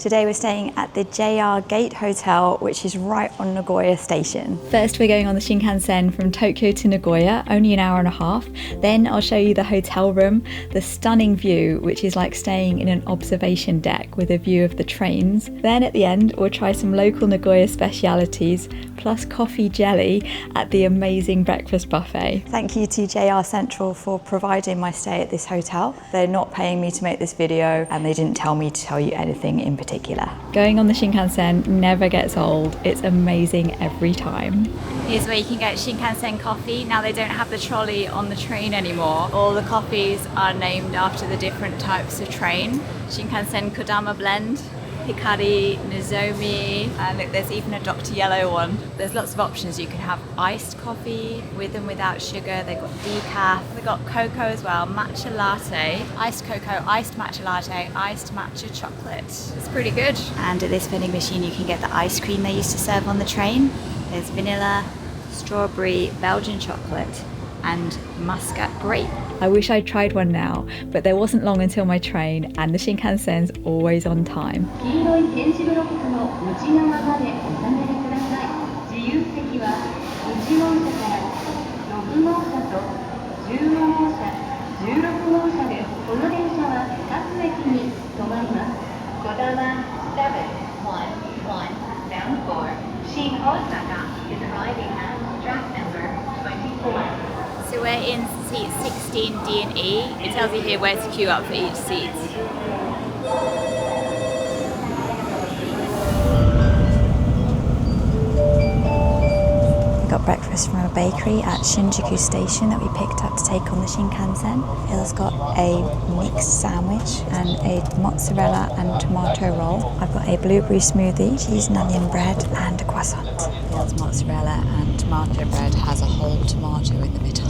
Today we're staying at the JR Gate Hotel, which is right on Nagoya Station. First we're going on the Shinkansen from Tokyo to Nagoya, only an hour and a half. Then I'll show you the hotel room, the stunning view, which is like staying in an observation deck with a view of the trains. Then at the end we'll try some local Nagoya specialities, plus coffee jelly at the amazing breakfast buffet. Thank you to JR Central for providing my stay at this hotel. They're not paying me to make this video and they didn't tell me to tell you anything in particular. Going on the Shinkansen never gets old. It's amazing every time. Here's where you can get Shinkansen coffee. Now they don't have the trolley on the train anymore. All the coffees are named after the different types of train. Shinkansen Kodama blend, Hikari, Nozomi, and look, there's even a Dr. Yellow one. There's lots of options. You can have iced coffee with and without sugar. They've got decaf. They've got cocoa as well, matcha latte, iced cocoa, iced matcha latte, iced matcha chocolate. It's pretty good. And at this vending machine, you can get the ice cream they used to serve on the train. There's vanilla, strawberry, Belgian chocolate, and muscat grape. I wish I'd tried one now, but there wasn't long until my train, and the Shinkansen's always on time. Osaka is arriving at track number 24. So we're in seat 16D and E. It tells you here where to queue up for each seat. We got breakfast from a bakery at Shinjuku Station that we picked up to take on the Shinkansen. Il's got a mixed sandwich and a mozzarella and tomato roll. I've got a blueberry smoothie, cheese and onion bread, and a croissant. Il's mozzarella and tomato bread has a whole tomato in the middle.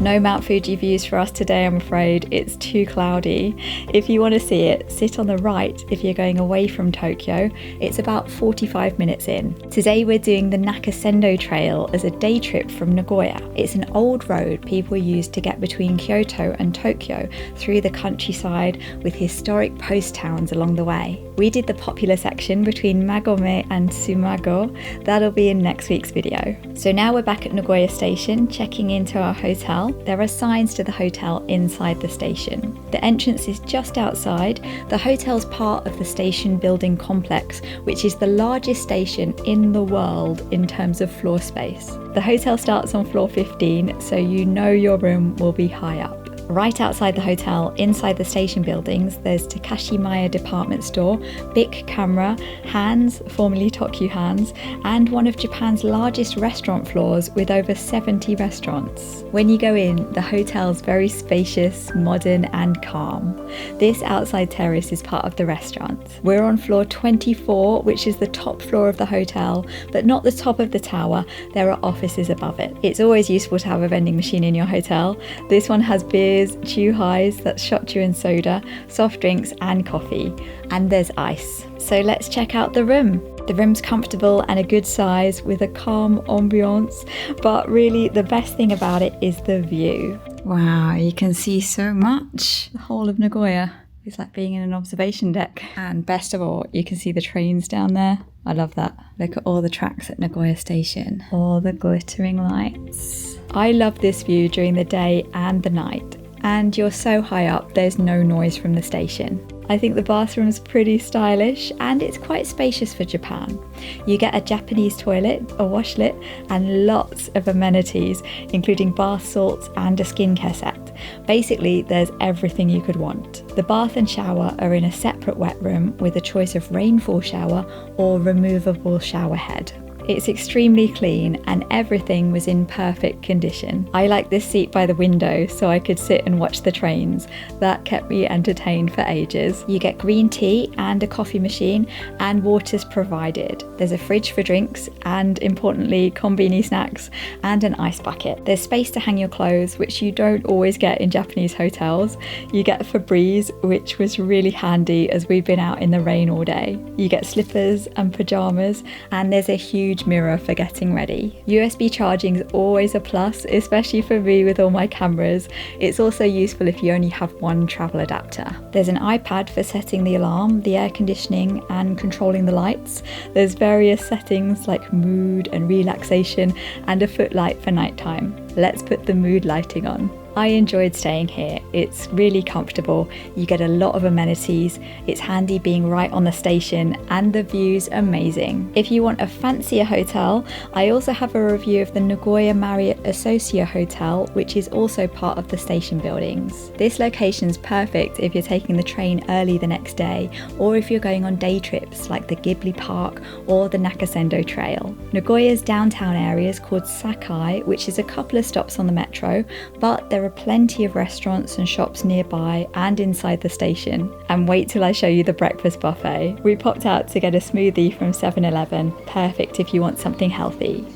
No Mount Fuji views for us today, I'm afraid. It's too cloudy. If you want to see it, sit on the right if you're going away from Tokyo. It's about 45 minutes in. Today we're doing the Nakasendo Trail as a day trip from Nagoya. It's an old road people use to get between Kyoto and Tokyo through the countryside with historic post towns along the way. We did the popular section between Magome and Sumago. That'll be in next week's video. So now we're back at Nagoya Station, checking into our hotel. There are signs to the hotel inside the station. The entrance is just outside. The hotel's part of the station building complex, which is the largest station in the world in terms of floor space. The hotel starts on floor 15, so you know your room will be high up. Right outside the hotel, inside the station buildings, there's Takashimaya department store, Bic Camera, Hands, formerly Tokyu Hands, and one of Japan's largest restaurant floors with over 70 restaurants. When you go in, the hotel's very spacious, modern and calm. This outside terrace is part of the restaurant. We're on floor 24, which is the top floor of the hotel, but not the top of the tower. There are offices above it. It's always useful to have a vending machine in your hotel. This one has beers, chu-hais, that's shochu and soda, soft drinks and coffee, and there's ice. So let's check out the room. The room's comfortable and a good size with a calm ambiance, but really the best thing about it is the view. Wow, you can see so much. The whole of Nagoya is like being in an observation deck, and best of all, you can see the trains down there. I love that. Look at all the tracks at Nagoya Station, all the glittering lights. I love this view during the day and the night. And you're so high up, there's no noise from the station. I think the bathroom's pretty stylish and it's quite spacious for Japan. You get a Japanese toilet, a washlet, and lots of amenities, including bath salts and a skincare set. Basically, there's everything you could want. The bath and shower are in a separate wet room with a choice of rainfall shower or removable shower head. It's extremely clean and everything was in perfect condition. I like this seat by the window so I could sit and watch the trains. That kept me entertained for ages. You get green tea and a coffee machine and water's provided. There's a fridge for drinks and, importantly, konbini snacks and an ice bucket. There's space to hang your clothes, which you don't always get in Japanese hotels. You get Febreze, which was really handy as we've been out in the rain all day. You get slippers and pajamas, and there's a huge huge mirror for getting ready. USB charging is always a plus, especially for me with all my cameras. It's also useful if you only have one travel adapter. There's an iPad for setting the alarm, the air conditioning and controlling the lights. There's various settings like mood and relaxation and a footlight for nighttime. Let's put the mood lighting on. I enjoyed staying here. It's really comfortable, you get a lot of amenities, it's handy being right on the station, and the view's amazing. If you want a fancier hotel, I also have a review of the Nagoya Marriott Associa Hotel, which is also part of the station buildings. This location's perfect if you're taking the train early the next day, or if you're going on day trips like the Ghibli Park or the Nakasendo Trail. Nagoya's downtown area is called Sakai, which is a couple of stops on the metro, but there are plenty of restaurants and shops nearby and inside the station. And wait till I show you the breakfast buffet. We popped out to get a smoothie from 7-Eleven, perfect if you want something healthy.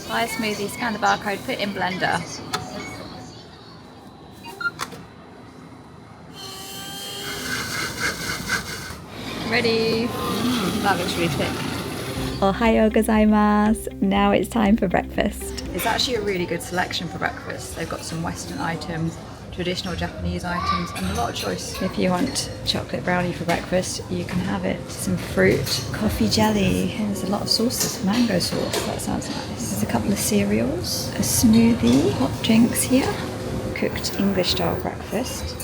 Buy a smoothie, scan the barcode, put in blender. Ready? That looks really thick. Ohayo gozaimasu. Now it's time for breakfast. It's actually a really good selection for breakfast. They've got some Western items, traditional Japanese items, and a lot of choice. If you want chocolate brownie for breakfast, you can have it. Some fruit, coffee jelly, and there's a lot of sauces. Mango sauce, that sounds nice. There's a couple of cereals, a smoothie, hot drinks here, cooked English style breakfast.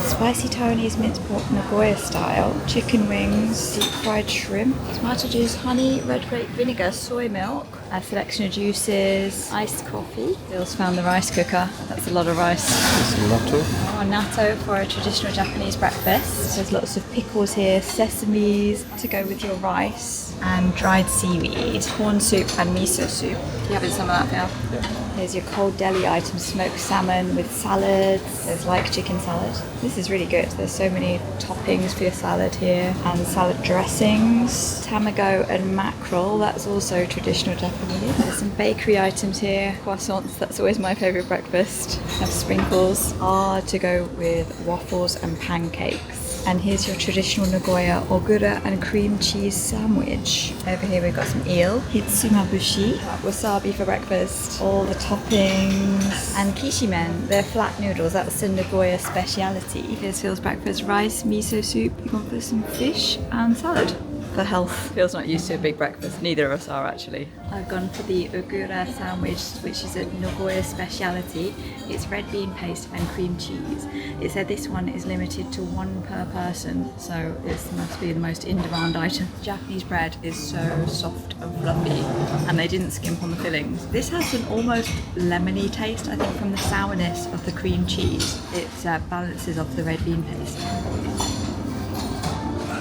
Spicy Taiwanese minced pork Nagoya style, chicken wings, deep fried shrimp, tomato juice, honey, red grape vinegar, soy milk, a selection of juices, iced coffee. Bill's found the rice cooker. That's a lot of rice. Some natto. Oh, natto for a traditional Japanese breakfast. There's lots of pickles here, sesames to go with your rice, and dried seaweed, corn soup and miso soup. You having some of that, Phil? Yeah. Here's your cold deli items, smoked salmon with salads. There's like chicken salad. This is really good. There's so many toppings for your salad here, and salad dressings, tamago and mackerel. That's also traditional Japanese. There's some bakery items here, croissants. That's always my favourite breakfast. Have sprinkles, to go with waffles and pancakes. And here's your traditional Nagoya ogura and cream cheese sandwich. Over here we've got some eel, hitsumabushi, wasabi for breakfast, all the toppings, and kishimen, they're flat noodles. That's the Nagoya speciality. Here's Phil's breakfast, rice, miso soup. You've gone for some fish and salad. For health. Phil's not used to a big breakfast, neither of us are actually. I've gone for the ogura sandwich, which is a Nagoya speciality. It's red bean paste and cream cheese. It said this one is limited to 1 per person, so this must be the most in-demand item. Japanese bread is so soft and fluffy, and they didn't skimp on the fillings. This has an almost lemony taste, I think, from the sourness of the cream cheese. It balances off the red bean paste.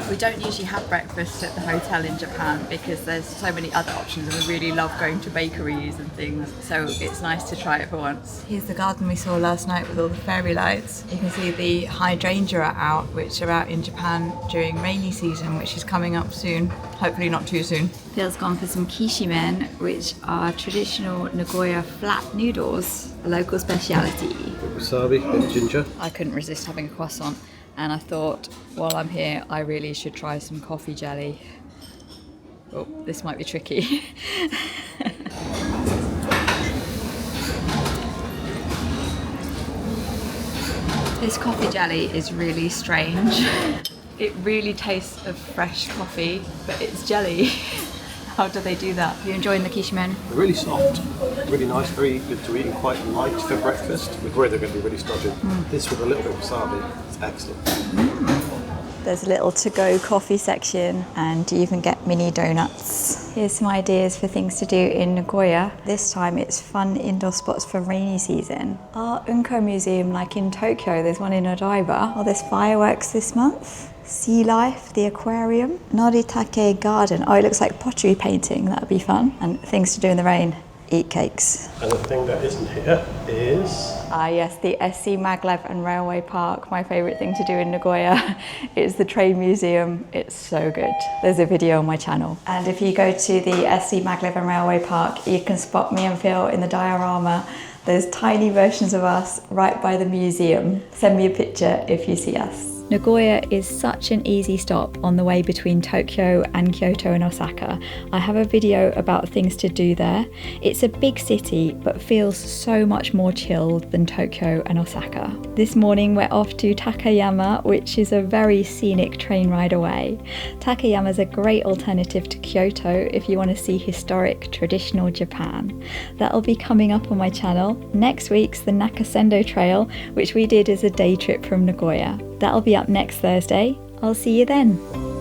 We don't usually have breakfast at the hotel in Japan because there's so many other options, and we really love going to bakeries and things, so it's nice to try it for once. Here's the garden we saw last night with all the fairy lights. You can see the hydrangea are out, which are out in Japan during rainy season, which is coming up soon. Hopefully not too soon. Phil's gone for some kishimen, which are traditional Nagoya flat noodles, a local speciality. Wasabi, bit of ginger. I couldn't resist having a croissant, and I thought, while I'm here, I really should try some coffee jelly. Oh, this might be tricky. This coffee jelly is really strange. It really tastes of fresh coffee, but it's jelly. How do they do that? Are you enjoying the kishimen? They're really soft, really nice, very good to eat, and quite light for breakfast. We're worried they're going to be really stodgy. This with a little bit of wasabi, it's excellent. There's a little to-go coffee section, and you even get mini donuts. Here's some ideas for things to do in Nagoya. This time it's fun indoor spots for rainy season. Art Unko Museum, like in Tokyo, there's one in Odaiba. Oh, there's fireworks this month. Sea life, the aquarium. Noritake garden. Oh, it looks like pottery painting. That'd be fun. And things to do in the rain. Eat cakes. And the thing that isn't here is... Yes, the SC Maglev and Railway Park. My favourite thing to do in Nagoya is the train museum. It's so good. There's a video on my channel. And if you go to the SC Maglev and Railway Park, you can spot me and Phil in the diorama. There's tiny versions of us right by the museum. Send me a picture if you see us. Nagoya is such an easy stop on the way between Tokyo and Kyoto and Osaka. I have a video about things to do there. It's a big city but feels so much more chilled than Tokyo and Osaka. This morning we're off to Takayama, which is a very scenic train ride away. Takayama is a great alternative to Kyoto if you want to see historic traditional Japan. That'll be coming up on my channel. Next week's the Nakasendo Trail, which we did as a day trip from Nagoya. That'll be up next Thursday. I'll see you then.